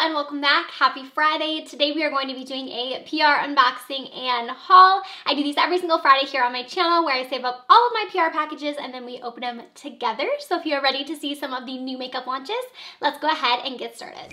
and welcome back. Happy Friday. Today we are going to be doing a PR unboxing and haul. I do these every single Friday here on my channel where I save up all of my PR packages and then we open them together. So if you're ready to see some of the new makeup launches, let's go ahead and get started.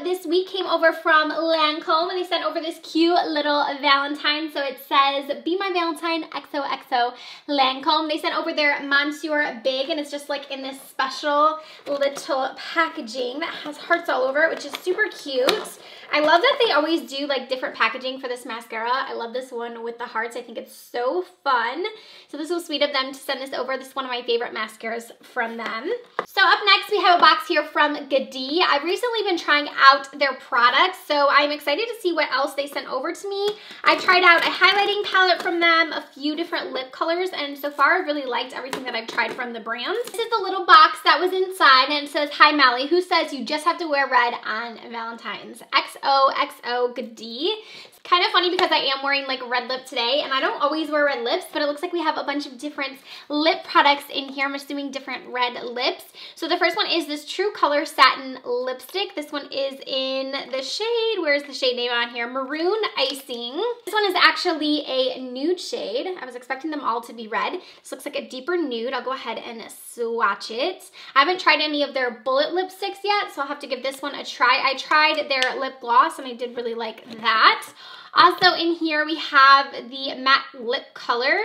This week came over from Lancome and they sent over this cute little Valentine. So it says, "Be my Valentine, XoXo Lancome." They sent over their Monsieur Big and it's just like in this special little packaging that has hearts all over it, which is super cute. I love that they always do like different packaging for this mascara. I love this one with the hearts. I think it's so fun. So this was sweet of them to send this over. This is one of my favorite mascaras from them. So up next we have a box here from KARITY. I've recently been trying out their products, so I'm excited to see what else they sent over to me. I tried out a highlighting palette from them, a few different lip colors, and so far I've really liked everything that I've tried from the brand. This is the little box that was inside and it says, "Hi Mally, who says you just have to wear red on Valentine's? XoXo KARITY." It's kind of funny because I am wearing like red lip today and I don't always wear red lips, but it looks like we have a bunch of different lip products in here. I'm assuming different red lips. So the first one is this True Color Satin Lipstick. This one is in the shade, where's the shade name on here? Maroon Icing. This one is actually a nude shade. I was expecting them all to be red. This looks like a deeper nude. I'll go ahead and swatch it. I haven't tried any of their bullet lipsticks yet, so I'll have to give this one a try. I tried their lip gloss and I did really like that. Also in here we have the matte lip color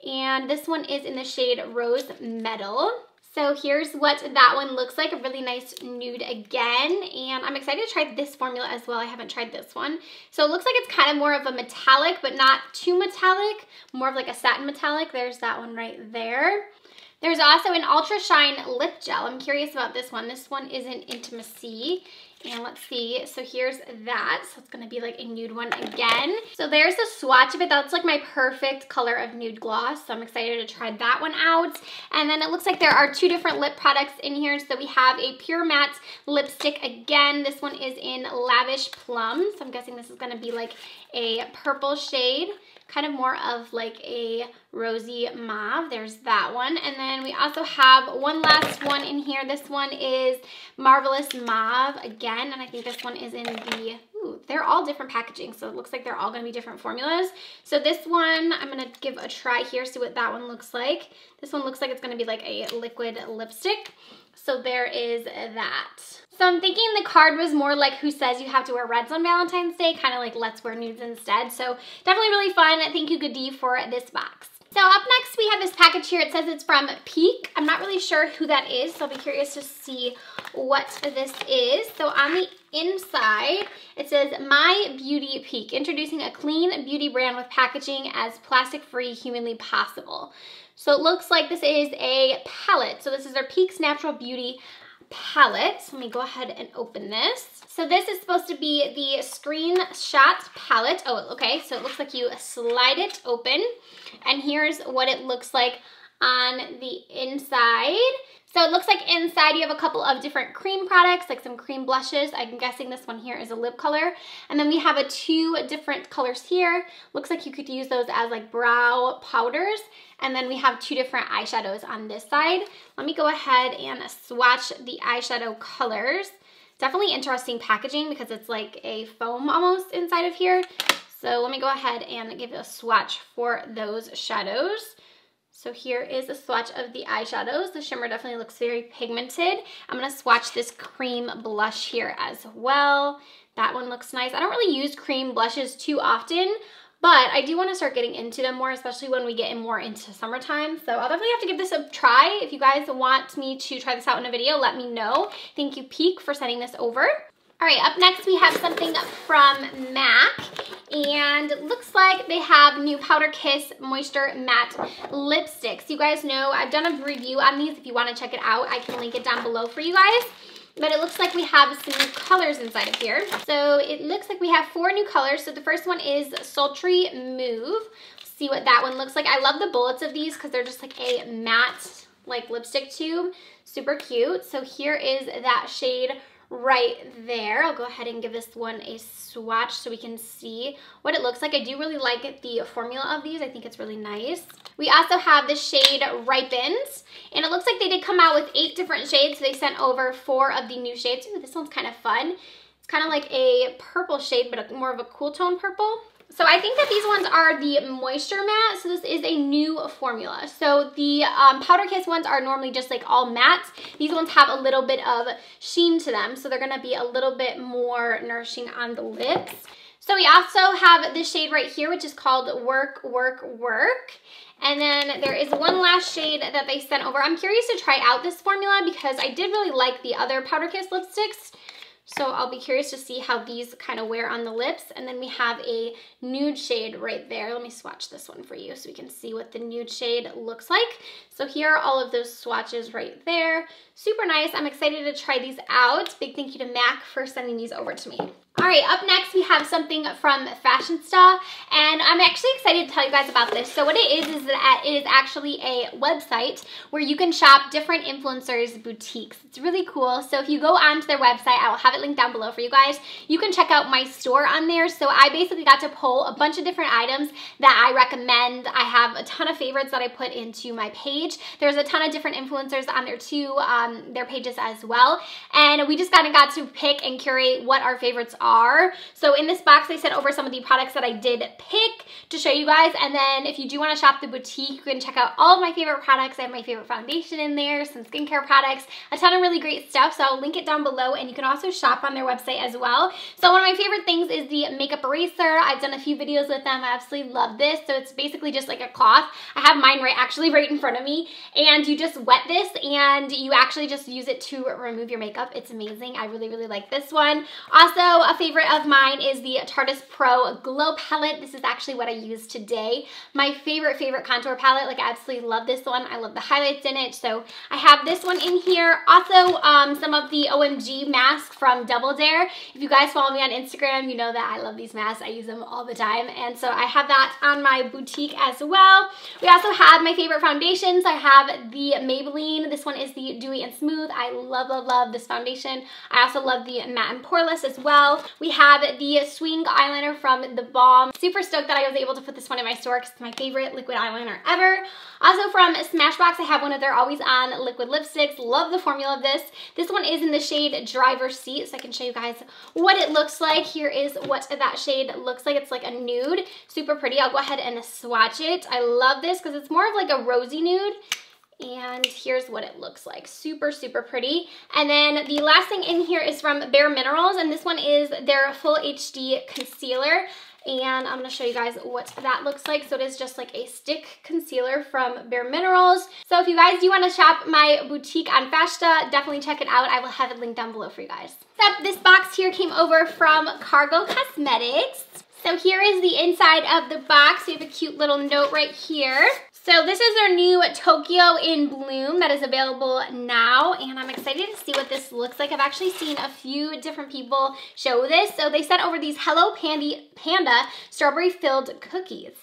and this one is in the shade Rose Metal. So here's what that one looks like, a really nice nude again, and I'm excited to try this formula as well. I haven't tried this one. So it looks like it's kind of more of a metallic, but not too metallic, more of like a satin metallic. There's that one right there. There's also an Ultra Shine Lip Gel. I'm curious about this one. This one is in Intimacy. And let's see, so here's that. So it's gonna be like a nude one again. So there's a swatch of it. That's like my perfect color of nude gloss. So I'm excited to try that one out. And then it looks like there are two different lip products in here. So we have a Pure Matte lipstick again. This one is in Lavish Plum. So I'm guessing this is gonna be like a purple shade, kind of more of like a rosy mauve. There's that one. And then we also have one last one in here. This one is Marvelous Mauve again, and I think this one is in the, ooh, they're all different packaging, so it looks like they're all gonna be different formulas. So this one, I'm gonna give a try here, see what that one looks like. This one looks like it's gonna be like a liquid lipstick. So there is that. So I'm thinking the card was more like who says you have to wear reds on Valentine's Day, kind of like let's wear nudes instead. So definitely really fun. Thank you KARITY for this box. So up next we have this package here. It says it's from Peak. I'm not really sure who that is, so I'll be curious to see what this is. So on the inside, it says My Beauty Peak, introducing a clean beauty brand with packaging as plastic-free humanly possible. So it looks like this is a palette. So this is their Peak's Natural Beauty palette. So let me go ahead and open this. So this is supposed to be the screenshot palette. Oh, okay, so it looks like you slide it open and here's what it looks like on the inside. So it looks like inside you have a couple of different cream products, like some cream blushes. I'm guessing this one here is a lip color. And then we have two different colors here. Looks like you could use those as like brow powders. And then we have two different eyeshadows on this side. Let me go ahead and swatch the eyeshadow colors. Definitely interesting packaging because it's like a foam almost inside of here. So let me go ahead and give a swatch for those shadows. So here is a swatch of the eyeshadows. The shimmer definitely looks very pigmented. I'm gonna swatch this cream blush here as well. That one looks nice. I don't really use cream blushes too often, but I do want to start getting into them more, especially when we get more into summertime. So I'll definitely have to give this a try. If you guys want me to try this out in a video, let me know. Thank you, Peak, for sending this over. All right, up next we have something from MAC, and it looks like they have new Powder Kiss Moisture Matte Lipsticks. You guys know I've done a review on these. If you want to check it out, I can link it down below for you guys. But it looks like we have some new colors inside of here. So it looks like we have 4 new colors. So the first one is Sultry Mauve. See what that one looks like. I love the bullets of these because they're just like a matte like lipstick tube. Super cute. So here is that shade right there. I'll go ahead and give this one a swatch so we can see what it looks like. I do really like the formula of these. I think it's really nice. We also have the shade Ripened, and it looks like they did come out with 8 different shades. So they sent over 4 of the new shades. Ooh, this one's kind of fun. It's kind of like a purple shade, but more of a cool tone purple. So I think that these ones are the Moisture Matte. So this is a new formula. So the Powder Kiss ones are normally just like all matte. These ones have a little bit of sheen to them. So they're gonna be a little bit more nourishing on the lips. So we also have this shade right here, which is called Work, Work, Work. And then there is one last shade that they sent over. I'm curious to try out this formula because I did really like the other Powder Kiss lipsticks. So I'll be curious to see how these kind of wear on the lips. And then we have a nude shade right there. Let me swatch this one for you so we can see what the nude shade looks like. So here are all of those swatches right there. Super nice. I'm excited to try these out. Big thank you to MAC for sending these over to me. All right, up next we have something from FASHIONSTA, and I'm actually excited to tell you guys about this. So what it is that it is actually a website where you can shop different influencers' boutiques. It's really cool. So if you go onto their website, I will have it linked down below for you guys. You can check out my store on there. So I basically got to pull a bunch of different items that I recommend. I have a ton of favorites that I put into my page. There's a ton of different influencers on there too, their pages as well. And we just kind of got to pick and curate what our favorites are. So in this box, I sent over some of the products that I did pick to show you guys. And then if you do want to shop the boutique, you can check out all of my favorite products. I have my favorite foundation in there, some skincare products, a ton of really great stuff. So I'll link it down below, and you can also shop on their website as well. So one of my favorite things is the makeup eraser. I've done a few videos with them. I absolutely love this. So it's basically just like a cloth. I have mine right in front of me, and you just wet this and you actually just use it to remove your makeup. It's amazing. I really, really like this one. Also, a favorite of mine is the Tarteist Pro Glow Palette. This is actually what I used today. My favorite contour palette. Like, I absolutely love this one. I love the highlights in it. So I have this one in here. Also, some of the OMG masks from Double Dare. If you guys follow me on Instagram, you know that I love these masks. I use them all the time. And so I have that on my boutique as well. We also have my favorite foundations. I have the Maybelline. This one is the Dewy and Smooth. I love, love, love this foundation. I also love the Matte and Poreless as well. We have the Swing eyeliner from The Balm. Super stoked that I was able to put this one in my store because it's my favorite liquid eyeliner ever. Also from Smashbox, I have one of their Always On liquid lipsticks. Love the formula of this. This one is in the shade Driver's Seat, so I can show you guys what it looks like. Here is what that shade looks like. It's like a nude. Super pretty. I'll go ahead and swatch it. I love this because it's more of like a rosy nude. And here's what it looks like. Super, super pretty. And then the last thing in here is from Bare Minerals, and this one is their Full HD Concealer. And I'm going to show you guys what that looks like. So it is just like a stick concealer from Bare Minerals. So if you guys do want to shop my boutique on FASHIONSTA, definitely check it out. I will have it linked down below for you guys. So this box here came over from Cargo Cosmetics. So here is the inside of the box. We have a cute little note right here. So this is their new Tokyo in Bloom that is available now, and I'm excited to see what this looks like. I've actually seen a few different people show this. So they sent over these Hello Panda strawberry filled cookies.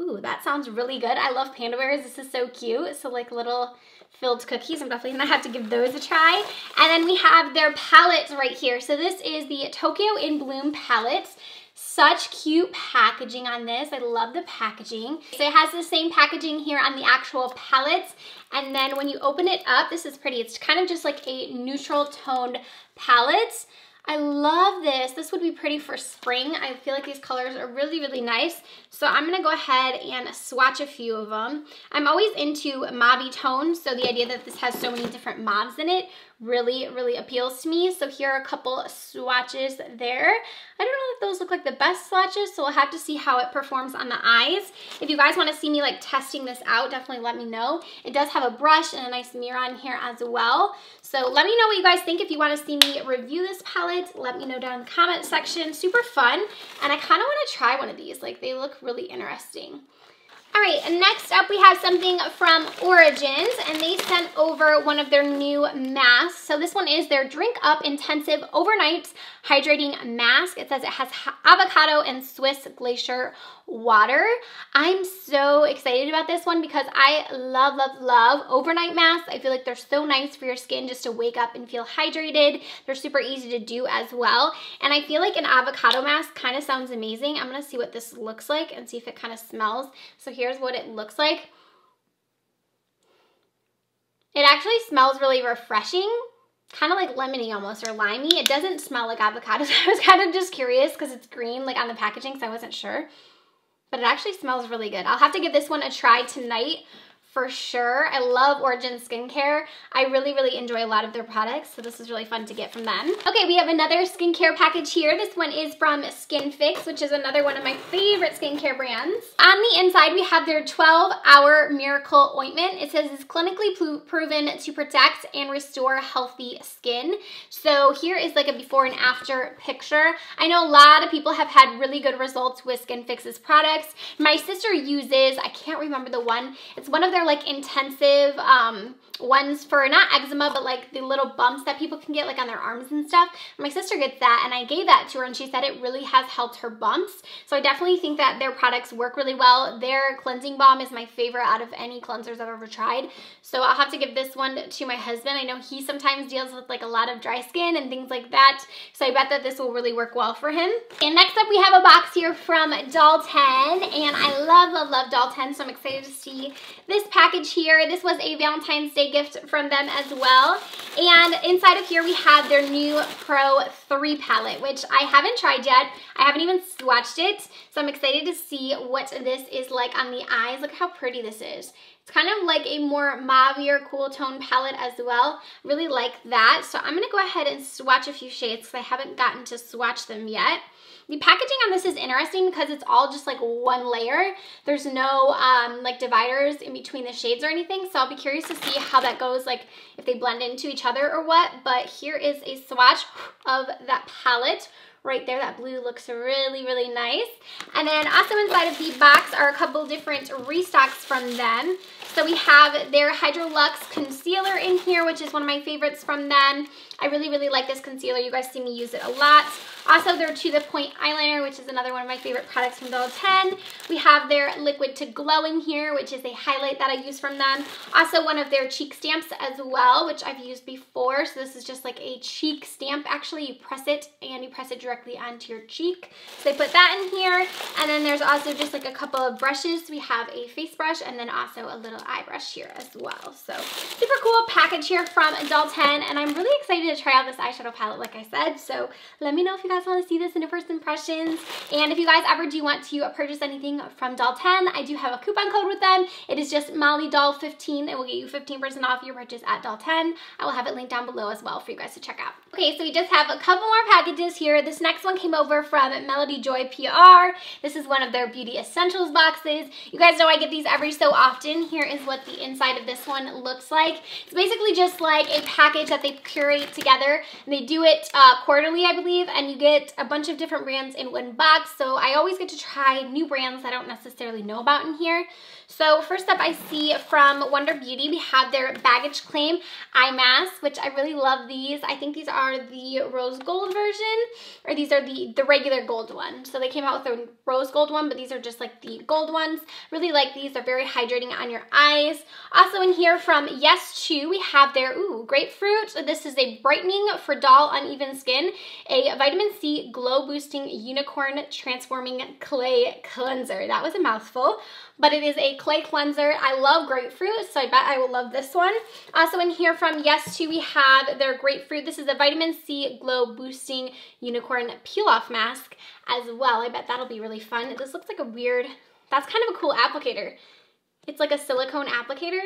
Ooh, that sounds really good. I love panda bears. This is so cute. So like little filled cookies. I'm definitely gonna have to give those a try. And then we have their palettes right here. So this is the Tokyo in Bloom palette. Such cute packaging on this. I love the packaging. So it has the same packaging here on the actual palettes. And then when you open it up, this is pretty. It's kind of just like a neutral toned palette. I love this. This would be pretty for spring. I feel like these colors are really, really nice. So I'm gonna go ahead and swatch a few of them. I'm always into mauve tones, so the idea that this has so many different mauves in it really, really appeals to me. So here are a couple swatches there. I don't know if those look like the best swatches, so we'll have to see how it performs on the eyes. If you guys wanna see me like testing this out, definitely let me know. It does have a brush and a nice mirror on here as well. So let me know what you guys think. If you wanna see me review this palette, let me know down in the comment section. Super fun, and I kinda wanna try one of these. Like, they look really interesting. All right, and next up we have something from Argent, and they sent over one of their new masks. So this one is their Drink Up Intensive Overnight Hydrating Mask. It says it has avocado and Swiss glacier water. I'm so excited about this one because I love, love, love overnight masks. I feel like they're so nice for your skin just to wake up and feel hydrated. They're super easy to do as well. And I feel like an avocado mask kind of sounds amazing. I'm gonna see what this looks like and see if it kind of smells. So here's what it looks like. It actually smells really refreshing, kind of like lemony almost, or limey. It doesn't smell like avocado. So I was kind of just curious because it's green like on the packaging, so I wasn't sure. But it actually smells really good. I'll have to give this one a try tonight for sure. I love Argent skincare. I really, really enjoy a lot of their products, so this is really fun to get from them. Okay, we have another skincare package here. This one is from SKINFIX, which is another one of my favorite skincare brands. On the inside, we have their 12-hour Miracle Ointment. It says it's clinically proven to protect and restore healthy skin. So here is like a before and after picture. I know a lot of people have had really good results with SKINFIX's products. My sister uses, I can't remember the one, it's one of their like intensive ones for not eczema, but like the little bumps that people can get like on their arms and stuff. My sister gets that, and I gave that to her, and she said it really has helped her bumps. So I definitely think that their products work really well. Their cleansing balm is my favorite out of any cleansers I've ever tried. So I'll have to give this one to my husband. I know he sometimes deals with like a lot of dry skin and things like that. So I bet that this will really work well for him. And next up we have a box here from Dalton, and I love, love, love Dalton. So I'm excited to see this package here. This was a Valentine's Day gift from them as well. And inside of here we have their new Pro 3 palette, which I haven't tried yet. I haven't even swatched it. So I'm excited to see what this is like on the eyes. Look how pretty this is. It's kind of like a more mauve-ier cool tone palette as well. Really like that. So I'm gonna go ahead and swatch a few shades because I haven't gotten to swatch them yet. The packaging on this is interesting because it's all just like one layer. There's no like dividers in between the shades or anything. So I'll be curious to see how that goes, like if they blend into each other or what. But here is a swatch of that palette. Right there, that blue looks really, really nice. And then also inside of the box are a couple different restocks from them. So we have their Hydro Luxe Concealer in here, which is one of my favorites from them. I really, really like this concealer. You guys see me use it a lot. Also, their To The Point eyeliner, which is another one of my favorite products from Dalton. We have their Liquid to Glow in here, which is a highlight that I use from them. Also, one of their cheek stamps as well, which I've used before. So this is just like a cheek stamp. Actually, you press it and you press it directly onto your cheek. So I put that in here. And then there's also just like a couple of brushes. We have a face brush and then also a little eye brush here as well. So super cool package here from Dalton. And I'm really excited to try out this eyeshadow palette, like I said. So let me know if you guys want to see this in your first impressions. And if you guys ever do want to purchase anything from Dalton, I do have a coupon code with them. It is just MollyDoll15. It will get you 15% off your purchase at Dalton. I will have it linked down below as well for you guys to check out. Okay, so we just have a couple more packages here. This next one came over from Melody Joy PR. This is one of their Beauty Essentials boxes. You guys know I get these every so often. Here is what the inside of this one looks like. It's basically just like a package that they curate together. And they do it quarterly, I believe, and you get a bunch of different brands in one box. So I always get to try new brands I don't necessarily know about in here. So first up, I see from Wonder Beauty, we have their Baggage Claim Eye Mask, which I really love these. I think these are the rose gold version, or these are the regular gold one. So they came out with a rose gold one, but these are just like the gold ones. Really like these. They're very hydrating on your eyes. Also in here from Yes Chew, we have their grapefruit. This is a brightening for dull, uneven skin, a vitamin C glow boosting unicorn transforming clay cleanser. That was a mouthful, but it is a clay cleanser. I love grapefruit, so I bet I will love this one. Also in here from Yes Chew, we have their grapefruit. This is a vitamin C glow boosting unicorn peel off mask as well. I bet that'll be really fun. This looks like a weird, that's kind of a cool applicator. It's like a silicone applicator.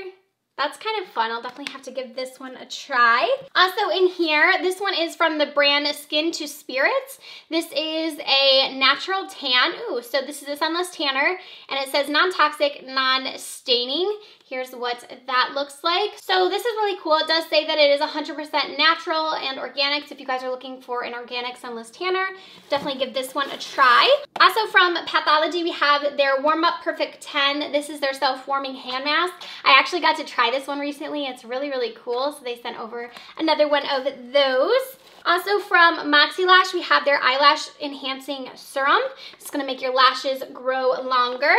That's kind of fun. I'll definitely have to give this one a try. Also in here, this one is from the brand Skin to Spirits. This is a natural tan. So this is a sunless tanner, and it says non-toxic, non-staining. Here's what that looks like. So this is really cool. It does say that it is 100% natural and organic. So if you guys are looking for an organic sunless tanner, definitely give this one a try. Also from Pathology, we have their Warm Up Perfect 10. This is their self-warming hand mask. I actually got to try this one recently. It's really, really cool. So they sent over another one of those. Also from Moxie Lash, we have their eyelash enhancing serum. It's gonna make your lashes grow longer.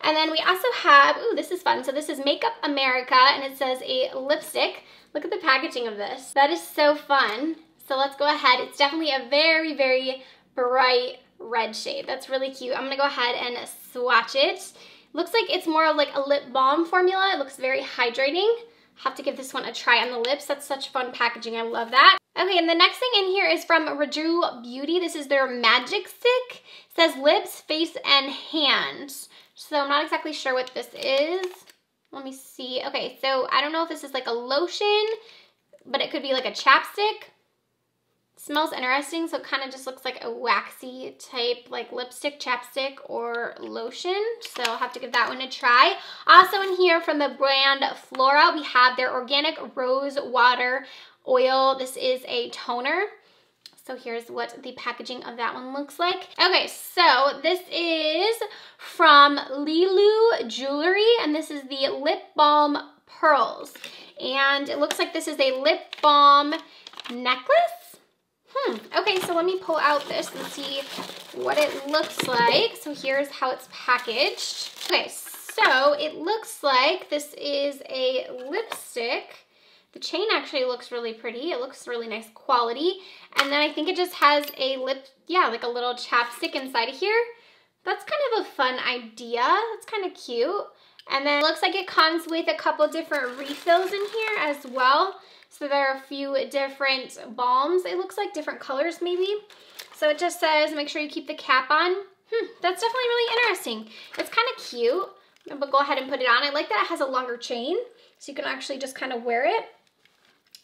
And then we also have, ooh, this is fun. So this is Makeup America, and it says a lipstick. Look at the packaging of this. That is so fun. So let's go ahead. It's definitely a very, very bright red shade. That's really cute. I'm gonna go ahead and swatch it. Looks like it's more of like a lip balm formula. It looks very hydrating. Have to give this one a try on the lips. That's such fun packaging. I love that. Okay, and the next thing in here is from Raju Beauty. This is their Magic Stick. It says lips, face, and hands. So I'm not exactly sure what this is. Let me see. Okay, so I don't know if this is like a lotion, but it could be like a chapstick. Smells interesting, so it kind of just looks like a waxy type like lipstick, chapstick, or lotion. So I'll have to give that one a try. Also in here from the brand Flora, we have their Organic Rose Water Oil. This is a toner. So here's what the packaging of that one looks like. Okay, so this is from Lilu Jewelry, and this is the Lip Balm Pearls. And it looks like this is a lip balm necklace. Okay, so let me pull out this and see what it looks like. So here's how it's packaged. Okay, so it looks like this is a lipstick. The chain actually looks really pretty. It looks really nice quality. And then I think it just has a lip, yeah, like a little chapstick inside of here. That's kind of a fun idea. It's kind of cute. And then it looks like it comes with a couple different refills in here as well. So there are a few different balms. It looks like different colors maybe. So it just says, make sure you keep the cap on. That's definitely really interesting. It's kind of cute, but go ahead and put it on. I like that it has a longer chain, so you can actually just kind of wear it.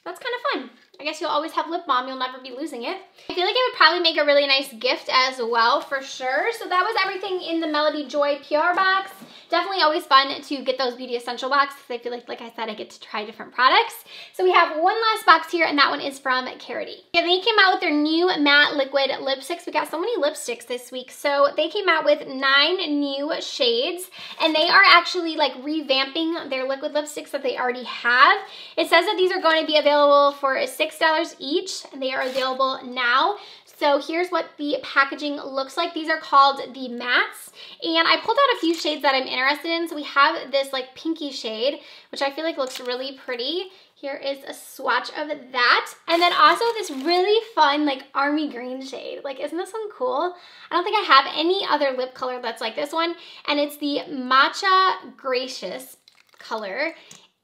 That's kind of fun. I guess you'll always have lip balm. You'll never be losing it. I feel like it would probably make a really nice gift as well, for sure. So that was everything in the Melody Joy PR box. Definitely always fun to get those beauty essential boxes. I feel like I said, I get to try different products. So we have one last box here, and that one is from KARITY. Yeah, they came out with their new matte liquid lipsticks. We got so many lipsticks this week. So they came out with 9 new shades, and they are actually like revamping their liquid lipsticks that they already have. It says that these are going to be available for $6 each, and they are available now. So here's what the packaging looks like. These are called the mattes, and I pulled out a few shades that I'm interested in. So we have this like pinky shade, which I feel like looks really pretty. Here is a swatch of that. And then also this really fun like army green shade. Like, isn't this one cool? I don't think I have any other lip color that's like this one, and it's the Matcha Gracious color,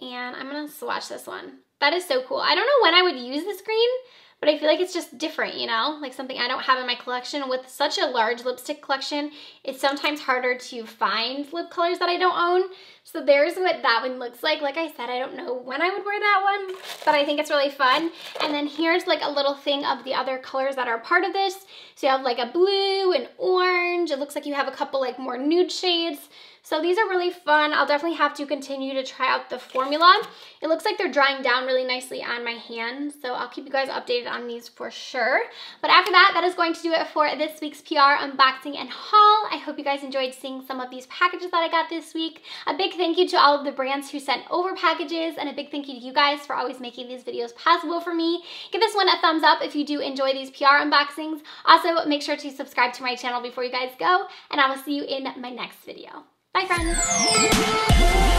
and I'm gonna swatch this one. That is so cool. I don't know when I would use this green, but I feel like it's just different, you know? Like something I don't have in my collection. With such a large lipstick collection, it's sometimes harder to find lip colors that I don't own. So there's what that one looks like. Like I said, I don't know when I would wear that one, but I think it's really fun. And then here's like a little thing of the other colors that are part of this. So you have like a blue and orange. It looks like you have a couple like more nude shades. So these are really fun. I'll definitely have to continue to try out the formula. It looks like they're drying down really nicely on my hand, so I'll keep you guys updated on these for sure. But after that, that is going to do it for this week's PR unboxing and haul. I hope you guys enjoyed seeing some of these packages that I got this week. A big thank you to all of the brands who sent over packages, and a big thank you to you guys for always making these videos possible for me. Give this one a thumbs up if you do enjoy these PR unboxings. Also, make sure to subscribe to my channel before you guys go, and I will see you in my next video. Bye, friends.